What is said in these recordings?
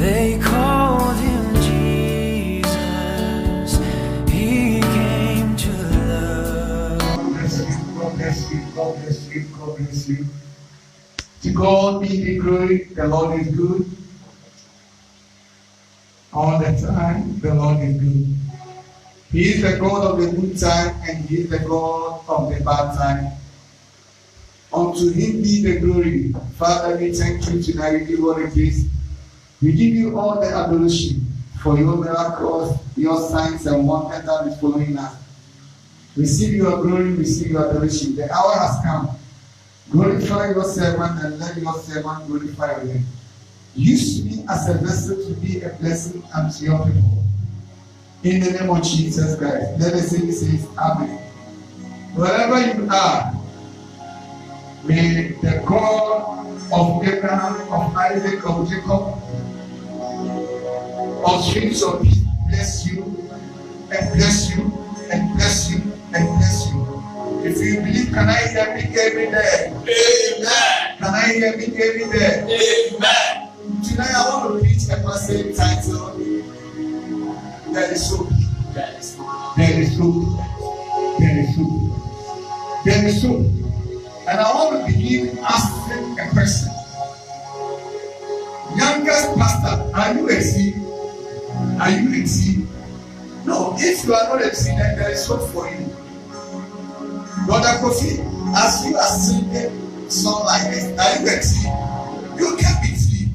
They called him Jesus. He came to love. God bless you. God bless you. God bless you. To God be the glory. The Lord is good. All the time, the Lord is good. He is the God of the good time and He is the God of the bad time. Unto Him be the glory. Father, we thank you tonight. We give all the praise. We give you all the adoration for your miracles, your signs and wonders that is following us. Receive your glory, receive your adoration. The hour has come. Glorify your servant and let your servant glorify you. Use me as a vessel to be a blessing unto your people. In the name of Jesus Christ. Let us say this is Amen. Wherever you are, may the God of Abraham, of Isaac, of Jacob, of streams of peace bless you and bless you and bless you and bless you. If you believe, can I hear me every day? Amen. Can I hear me every day? Amen. Tonight I want to preach a message titled There is hope. There is hope. There is hope. There is hope. There is hope. And I want to begin asking a question. Youngest pastor, are you a seed? Are you a seed? No, if you are not a seed, then there is hope for you. Brother Kofi, as you are singing song like this, are you a seed? You can't be seed.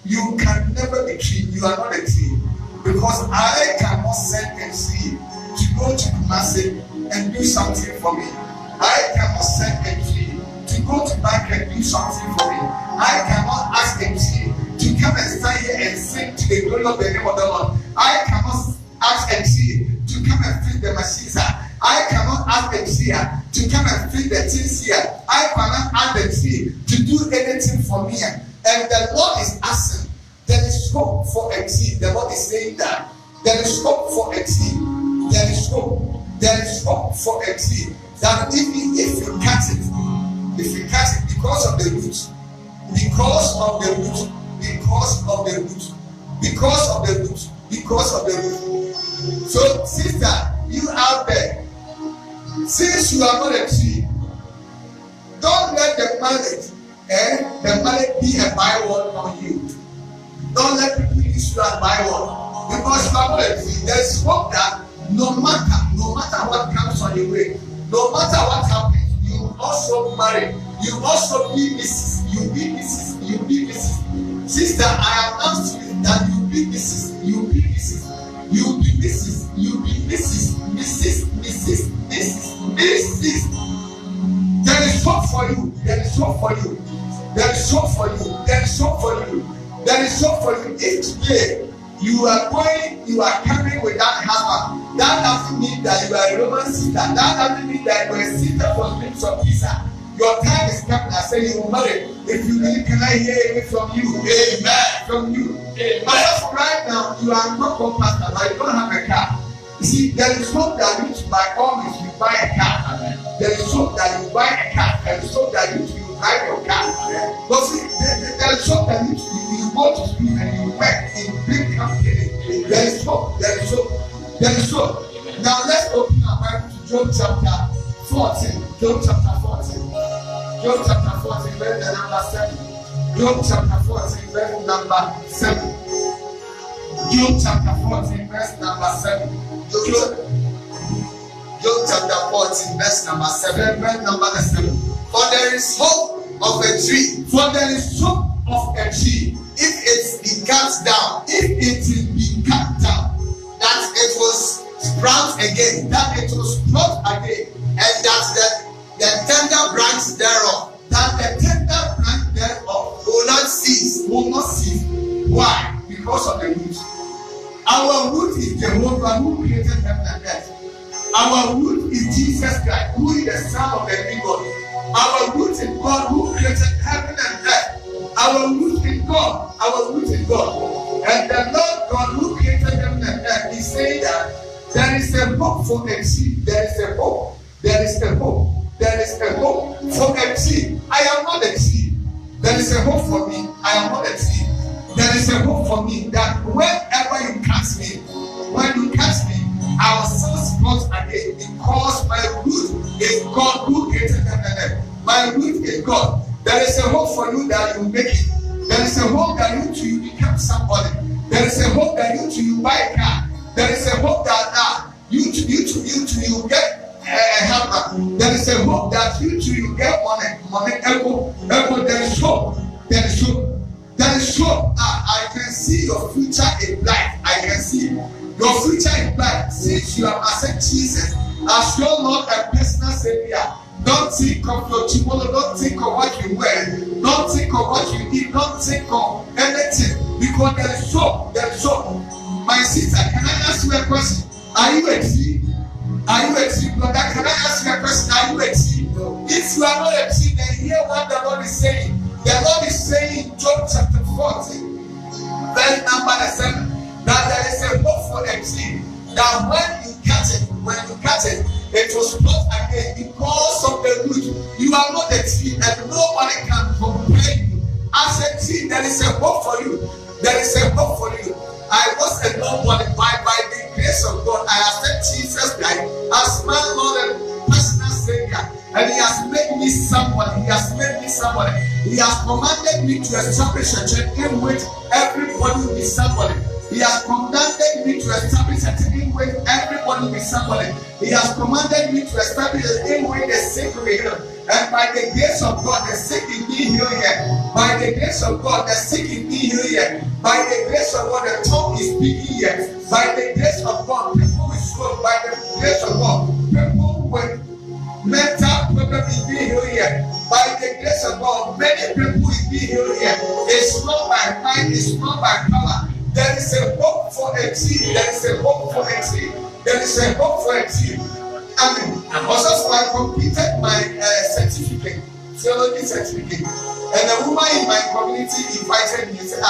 You can never be tree. You are not a tree. Because I cannot send a tree to go to Kumasi and do something for me. I cannot send a tree to go to bank and do something for me. I cannot ask a tree to come and stand here and sing to the glory of the name of the Lord. I cannot ask a tree to come and feed the machines. I cannot ask the tree to come and feed the things here. I cannot ask the tree to do anything for me. And the Lord is asking, there is hope for a tree. The Lord is saying that there is hope for a tree. There is hope. There is hope for a tree. That even if you cut it, because of the root, because of the root, because of the root, because of the root, because of the root. So, sister, you out there, since you are not a tree, don't let the marriage be a byword on you. Don't let people use you as byword, because you are not a tree. There is hope that no matter what comes on your way, no matter what happens, you also marry, you also be Mrs. You be Mrs. You be Mrs. Sister, I announce to you that you be Mrs. You be Mrs. You be Mrs. You be Mrs. Mrs. Mrs. Mrs. Mrs. There is hope for you. There is hope for you. There is hope for you. There is hope for you. There is hope for you. If today you are coming with that husband, that doesn't mean that you are a Roman sister. That doesn't mean that you are a sister for dreams of Pisa. Your time is coming. I say you will marry. If you really can I hear it from you? Amen. From you. Amen. But right now you are not pastor, but you don't have a car. You see, there is hope that you by all means you buy a car. Amen. There is hope that you buy a car. There is hope that you drive your car. Amen. But see, there is hope that you go to school and you work in big companies. There is hope. There is hope. There is hope. Now let's open our Bible to Job chapter 14. Job chapter 14. Job chapter 14, verse number 7. Job chapter 14, verse number 7. Job chapter 14, verse number 7. Job chapter 14, verse number 7. Verse number 7. For there is hope of a tree. For there is hope of a tree. If it be cut down, if it will be cut down, that it will sprout again, that it will sprout again, and that the tender branch thereof, that the tender branch thereof will not cease, will not cease. Why? Because of the root. Our root is Jehovah who created heaven and earth. Our root is Jesus Christ, who is the Son of the living God. Our root is God who created heaven and earth. Our root is God. Our root is God. And the Lord God who created heaven and earth is saying that there is a hope for a tree. There is a hope. There is a hope. There is a hope for a tree. I am not a tree. There is a hope for me. I am not a tree. there is a hope for me that whenever you catch me, when you catch me, I will still spot again because my root is God who created them. My root is God. There is a hope for you that you make it. There is a hope that you too you become somebody. There is a hope that you too you buy a car. There is a hope that you too you get a helper. There is a hope that you too you get money. There is hope. There is hope. There is hope. I can see your future in life. I can see your future in life. Since you have accepted Jesus as your Lord and personal Savior, don't think of your tomorrow. Don't think of what you wear. Don't think of what you eat. Don't think of anything because there is hope. There is hope. My sister, can I ask you a question? Are you a tree? Are you a tree, brother? Can I ask you a question? Are you a tree? If you are not a tree, then hear what the Lord is saying. The Lord is saying in Job chapter 40, verse number 7, that there is a hope for a tree. That when you cut it, it will sprout again because of the root. You are not a tree, and nobody can compare you. As a tree, there is a hope for you. There is a hope for you. I was a nobody by the grace of God. I accept Jesus Christ as my Lord and personal Savior. And He has made me somebody. He has made me somebody. He has commanded me to establish a church in which everybody will be somebody. He has commanded me to establish a church in which everybody will be somebody. He has commanded me to establish a church in which the sick will be healed. And by the grace of God, the sick is being healed here. By the grace of God, the sick is being healed here. By the grace of God, the tongue is speaking here. By the grace of God, people with stroke. By the grace of God, people with mental problem is being healed here. By the grace of God, many people is being healed here. It's not by might, it's not by power. There is a hope for a tree. There is a hope for a tree. There is a hope for a tree. Amen. Also, so I completed my certificate, theology certificate, and a woman in my community invited me and said,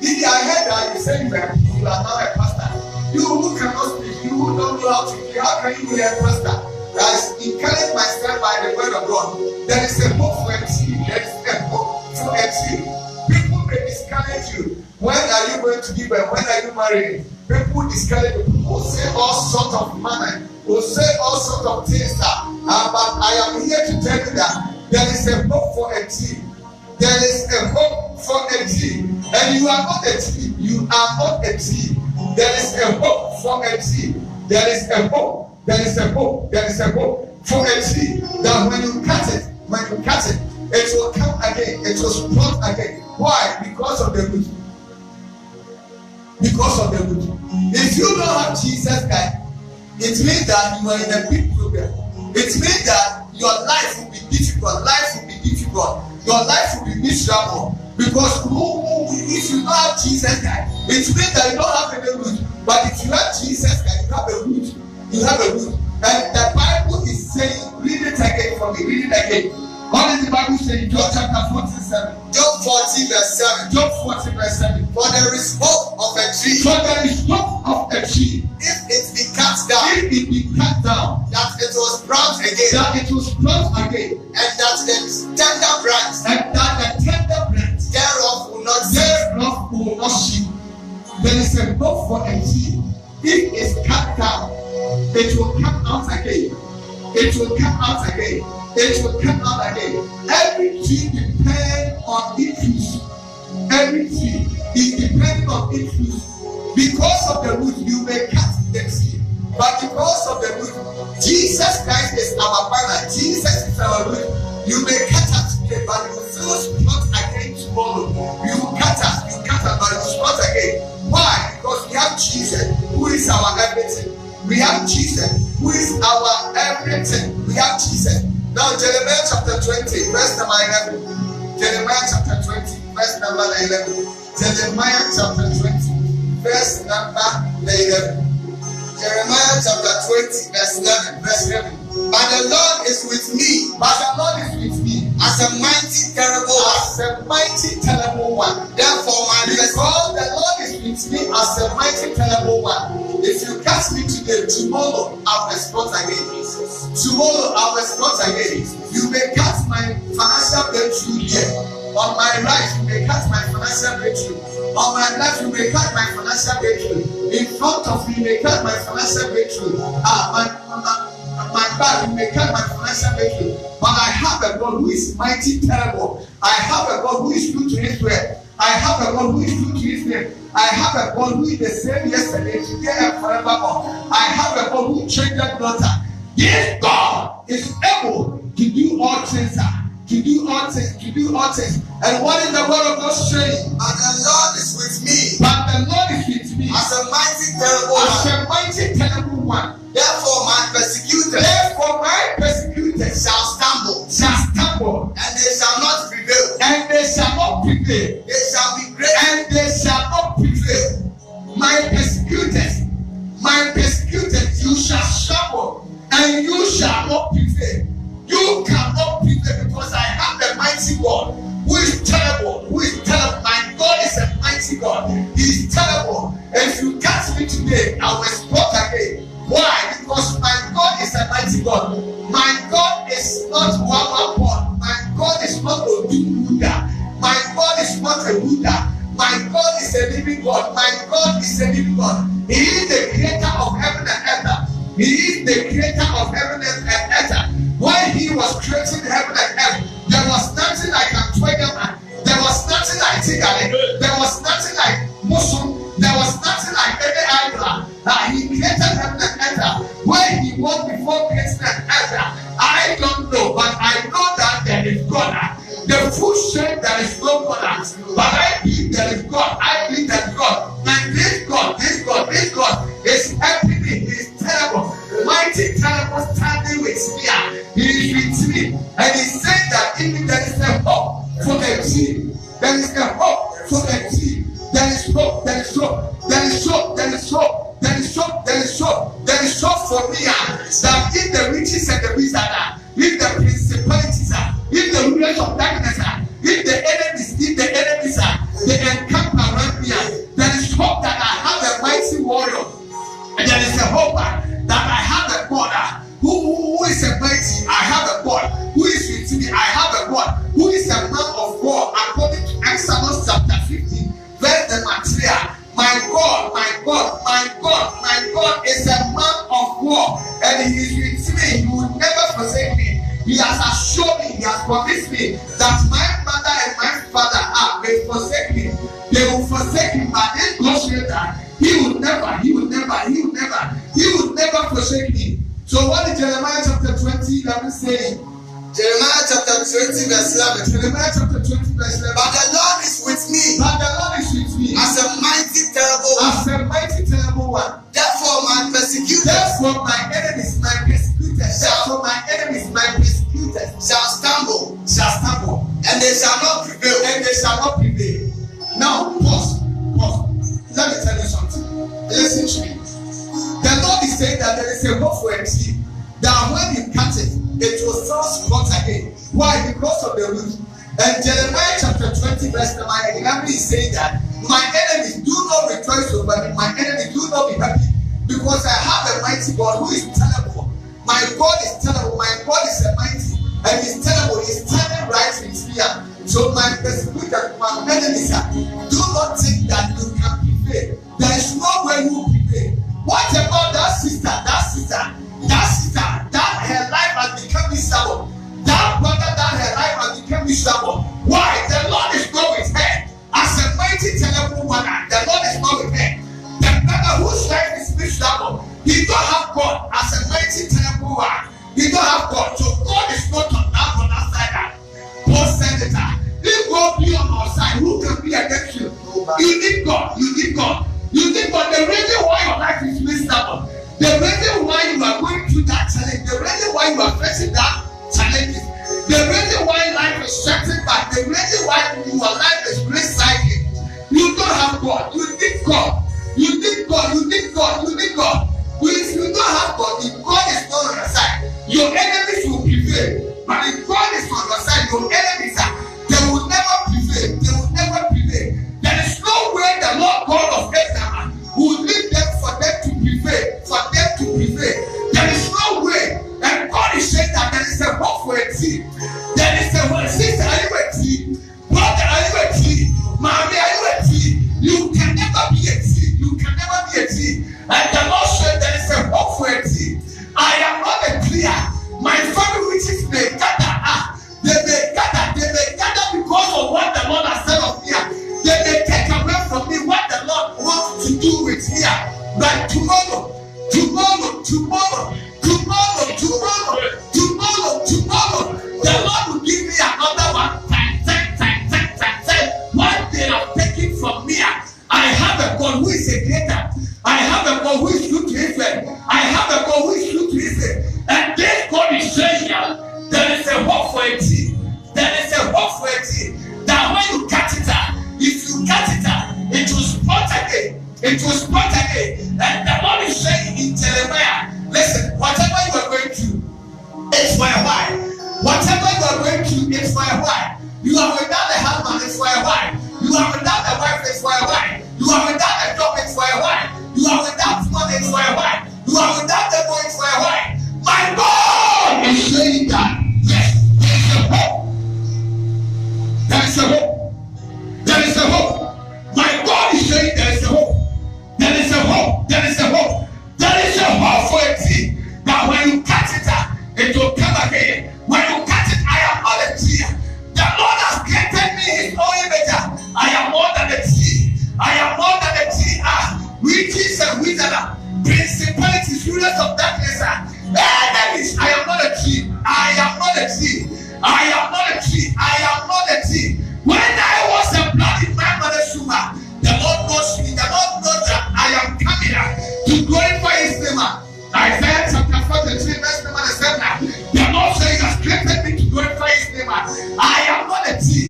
Didi, I heard that you said you are now a pastor. You who cannot speak, you who don't know how to speak, how can you be a pastor? I encourage myself by the word of God. There is a hope for a tree. There is a hope for a tree. People may discourage you. When are you going to give birth? When are you marrying? People discourage you. People say all sorts of manner. Will say all sorts of things that, but I am here to tell you that there is a hope for a tree. There is a hope for a tree, and you are not a tree. You are not a tree. There is a hope for a tree. There is a hope. There is a hope. There is a hope for a tree that when you cut it, it will come again. It will sprout again. Why? Because of the root. Because of the root. If you don't have Jesus Christ, it means that you are in a big problem. It means that your life will be difficult. Life will be difficult. Your life will be miserable. Because if you don't have Jesus Christ, it means that you don't have any root. But if you have Jesus Christ, you have a root. You have a root. And the Bible is saying, read it again for me. Read it again. What does the Bible say in Job chapter 47? Job 40 verse 7. Job 40 verse 7. For there is hope of a tree. For there is hope of a tree. If it be cut down. If it be cut down. That it will sprout again. That it will sprout again. And that the tender branch. And that the tender branch thereof will not cease. Thereof will not cease. There is a hope for a tree. If it's cut down, it will come out again. It will come out again. It will come out again. Every tree depends on its root. Every tree is depending on its root. Because of the root, you may cut the tree. But because of the root, Jesus Christ is our banner. Jesus is our root. You may cut us today, but you will still sprout again tomorrow. You cut us, but you will sprout again. Why? Because we have Jesus, who is our everything. We have Jesus, who is our everything. We have Jesus. Now, Jeremiah chapter 20, verse number 11. Jeremiah chapter 20, verse number 11. Jeremiah chapter 20, verse number 11. Jeremiah chapter 20, verse 11. Verse 11. But the Lord is with me. But the Lord is with me. As a mighty, terrible one. As a mighty, terrible one. Therefore, because the Lord is with me as a mighty, terrible one. If you catch me today, tomorrow I will sprout again. Tomorrow I will sprout again. You may catch my financial breakthrough here. On my right, you may catch my financial breakthrough. On my left, you may catch my financial breakthrough. In front of me, you may catch my financial breakthrough. My back, you may catch my financial breakthrough. But I have a God who is mighty, terrible. I have a God who is true to his word. I have a God who is true to his name. I have a God who is the same yesterday, today, and forevermore. I have a God who changed that daughter. This God is able to do all things. To do all things, to do all things. And what is the word of God saying? And the Lord is with me. But the Lord is with me. As a mighty terrible one. As a mighty terrible one. Therefore my persecutors shall stumble. And they shall not prevail. And they shall not prevail. They shall be great. And they shall not prevail. My persecutors, you shall stumble. And you shall not prevail. You cannot prevail because I have a mighty God who is terrible. My God is a mighty God. He is terrible. And if you catch me today, I will spot again. Why? Because my God is a mighty God. My God is not one. My God is not a Buddha. My God is not a Buddha. My God is a living God. My God is a living God. He is the creator of heaven and earth. He is the creator of heaven and earth. When he was creating heaven and earth, there was nothing like Antwerpen. There was nothing like Tigale. There was nothing like Muslim. There was nothing like any idol. He created heaven and earth. Where he was before creating earth, I don't know, but I know that there is God. The food said there is no God, but I believe there is God. I believe there is God. And this God is helping me. He is terrible, mighty, terrible, standing with me. He is with me, and he said that even there is a hope for the team. There is a hope for the team. There is hope. There is hope. There is hope. There is hope. There is hope. There is hope. There is hope for me. That if the riches and the wizard are, if the principalities are, if the rulers of darkness are, if the enemies are, they encamp around me. There is hope that I have a mighty warrior. And there is a hope that I have a God who is a mighty. I have a God who is with me. I have a God who is a man of war, according to Exodus chapter 15, verse the material. My God is a man of war, and he is with me. He will never forsake me. He has assured me, he has promised me that my mother and my father may forsake me. They will forsake him, but this God said that he will never forsake me. So what did Jeremiah chapter 20:11 say? Jeremiah chapter 20 verse 11. Jeremiah chapter 20 verse 11. But the Lord is with me. But the Lord is with me. As a mighty terrible one. As a mighty terrible one. Therefore my persecutors. Therefore my enemies, my persecutors. Therefore my enemies, my persecutors shall stumble. And they shall not prevail. Now pause. Let me tell you something. Listen to me. The Lord is saying that there is a hope for a tree. That when you cut it, it will still sprout again. Why? Because of the root. And Jeremiah chapter 20 verse 11 is saying that my enemies do not rejoice over me. My enemies do not be happy. Because I have a mighty God who is terrible. My God is terrible. My God is a mighty. And he's terrible. He's standing right with me. So my persecutors, my enemies, do not think that you can prevail. There is no way you prevail. What about that sister? That her life has become miserable. That brother, that her life has become miserable. Why? The Lord is not with her. As a mighty terrible woman, the Lord is not with her. The brother whose life is miserable, he don't have God. As a mighty terrible one, he don't have God. So God is not on that side. Paul said it. If God be on our side, who can be against you? You need God. The reason why your life is miserable, the reason why you are going through that challenge, the reason why you are facing that challenge, the reason why life is setting back, the reason why your life is recycling, you don't have God. You need God. If you don't have God, if God is not on your side, your enemies will prevail. But if God is on your side, your enemies they will never prevail. There is no way the Lord God of Abraham will leave them for them to prevail. There is no way. And God is saying that there is a hope for a team. There is a hope. Sister, are you a team? God But tomorrow, the Lord will give me another one time. What they have taken from me, I have a God who is a creator. I have a God who is true to Israel. I have a God who is true to Israel. And this God is saying, there is a hope for a tree. There is a hope for a tree. That when you cut it, if you cut it, it will sprout again. It will sprout again. And the Lord is saying in Jeremiah, listen, whatever you are going through, it's for a while. Whatever you are going through, it's for a while. You are without a husband, it's for a while. You are without a wife, it's for a while. You are without a job, it's for a while. You are without money, it's for a while. You are without a boy, it's for a while. My God is saying that, yes, there is a hope. There is a hope. There is a hope. My God is saying there is a hope. There is a hope. There is a hope. There is a hope for a tree. That when you cut it, it will come again. When you cut it, I am not a tree. The Lord has created me his own image. I am more than a tree. I am more than a tree. Witches and wizards, principalities, rulers of darkness, enemies. I am not a tree. I am not a tree. I am not a tree. I am not a tree. When I was a blood in my mother's womb, the Lord knows me. The Lord knows that I am coming to glorify his name. Isaiah chapter 43, verse number 7. The Lord says he has created me to glorify his name. I am not a tree.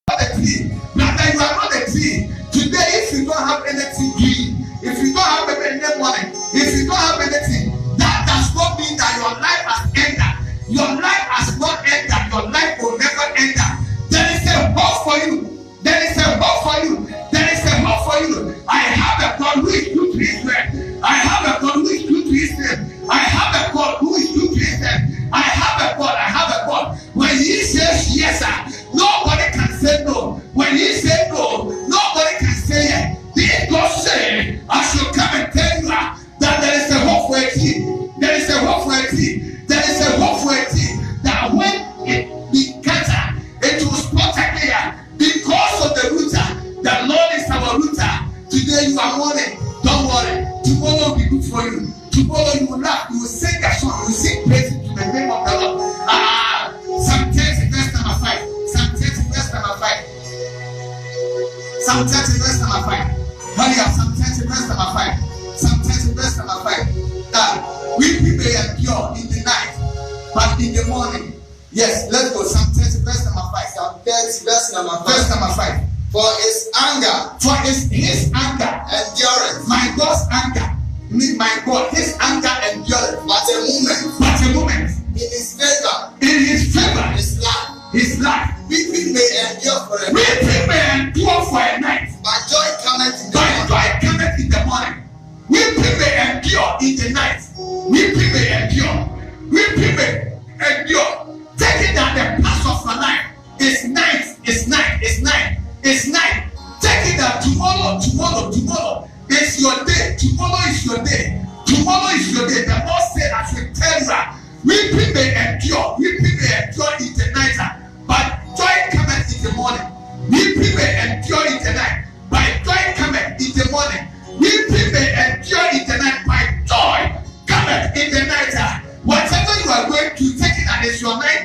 Not a tree. Brother, you are not a tree. Today, if you don't have anything green, if you don't have any money, if you don't have anything, that does not mean that your life has ended. Your life has not ended. Your life will never end. There is a hope for you. There is a hope for you. There is a hope for you. I have a God who is true to Israel. I have a God who is true to Israel. I have a God who is true to Israel. I have a God. I have a God. When he says yes, nobody can say no. When he says no, nobody can say yes. This God say, I shall come and tell you that there is a hope for a tree. There is a hope for a tree. There is a hope for a tree. That when it be cut, it will sprout again because of the rooter. The Lord is our rooter. Today you are mourning. Don't worry. Tomorrow will be good for you. Tomorrow you will laugh. You will sing a song. You will sing praise to the name of the Lord. Psalm 30 verse number 5. Psalm 30 verse number 5. Psalm 30 verse number 5. Hurry up. Psalm 30 verse number 5. Psalm 30 verse number 5. We may endure in the night, but in the morning. Yes, let's go. Psalm 30 verse number 5. Psalm 30 verse number 5. Verse number 5. For his anger His anger endureth. My God's anger. My God, his anger endureth. But a moment. But a moment. In his favor. In his favor. His life. His life. Weeping may endure for a night. Weeping may endure for a night. But joy cometh in the But morning. joy cometh in the morning. Weeping may endure in the night. Weeping may endure. Weeping may endure. Taking that the path of my life is night. It's night. It's night. It's night. Taking that tomorrow is your day. Tomorrow is your day. Tomorrow is your day. The Lord said, I should tell you, weeping may endure. Weeping may endure in the night, but joy cometh in the morning. Weeping may endure in the night, but joy cometh in the morning. Weeping may endure in the night, but joy cometh in the night. Whatever you are going to, take it and it's your night.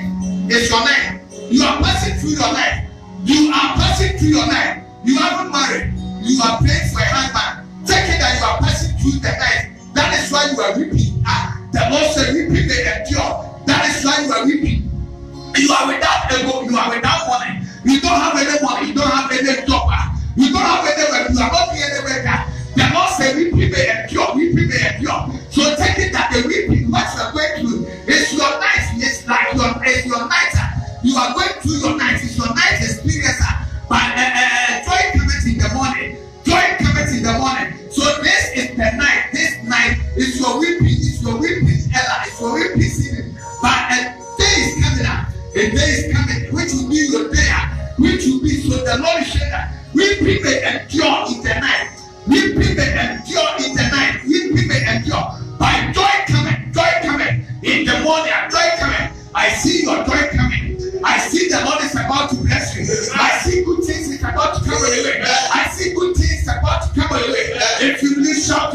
It's your night. You are passing through your night. You are passing through your night. You haven't married. You are praying for a husband. Take it that you are passing through the night. That is why you are weeping. The Lord said, weeping may endure. That is why you are weeping. You are without ego. You are without money. You don't have any money. You don't have any job. You don't have any work. You are not doing any work. The Lord said, weeping may endure. Weeping may endure. So take it that the weeping, what you are going through, is your night. It's like it's your night. You are going through your night. It's your night experience. But joy cometh in the morning. Joy cometh in the morning. So this is the night. This night is your weeping. It's your weeping Ella. It's your weeping season. But a day is coming up. A day is coming, which will be your day. Which will be, so the Lord is saying that weeping may endure in the night. Weeping may endure in the night. Weeping may endure. But joy cometh in the morning. Joy cometh. I see your joy coming. I see the Lord is about to bless you. I see good things is about to come your way. I see good things about to come your way. If you really shout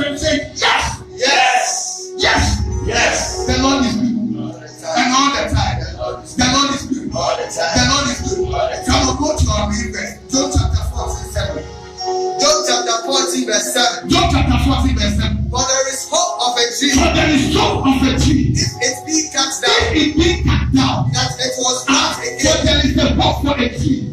14 verse 7. Job chapter 14 verse 7. For there is hope of a tree, For there is hope of a tree. if it be cut If down, it be cut down, that it was not for again. there is a hope for a tree.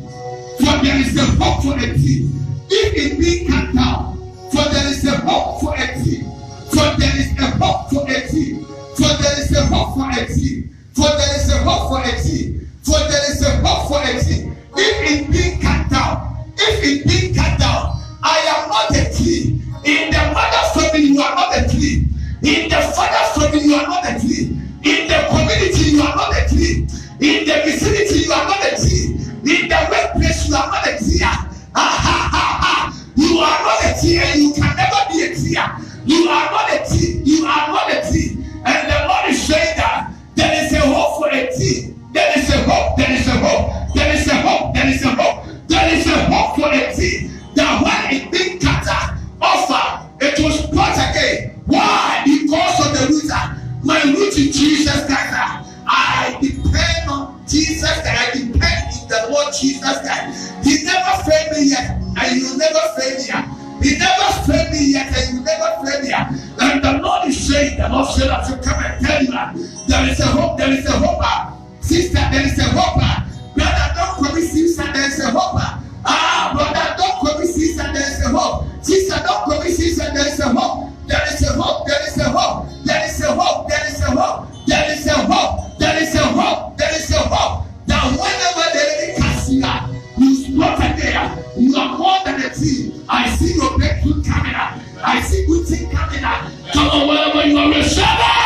For there is a hope for a tree. If it be cut down, for there is a hope for a tree. For there is a hope for a tree. For there is a hope for a tree. For there is a hope for a tree. For there is a hope for a tree. If it be cut down, if it be cut down, I am not a tree. In the mother's family, you are not a tree. In the father's family, you are not a tree. In the community, you are not a tree. In the vicinity, you are not a tree. In the workplace, you are not a tree. You are not a tree, and you can never be a tree. You are not a tree. You are not a tree. And the Lord is saying that there is a hope for a tree. There is a hope. There is a hope. There is a hope. There is a hope. There is a hope for a tree. That when it being cut off, it was brought again. Why? Because of the root. My root in Jesus Christ. I depend on Jesus Christ. I depend in the Lord Jesus Christ. He never failed me yet, and He will never fail me yet. He never failed me yet, and He will never fail me yet. And the Lord is saying, the Lord said, I should come and tell you that there is a hope. There is a hope. Sister, there is a hope. Brother, don't commit suicide. There is a hope. Brother, don't commit suicide. There is a hope. Sister, don't commit suicide. There is a hope. There is a hope. There is a hope. There is a hope. There is a hope. There is a hope. There is a hope. There is a hope. That whenever the enemy casts you out, you spotted there. You are more than a tree. I see your breakthrough coming out. I see good things coming out. Come on, wherever you are, receive it.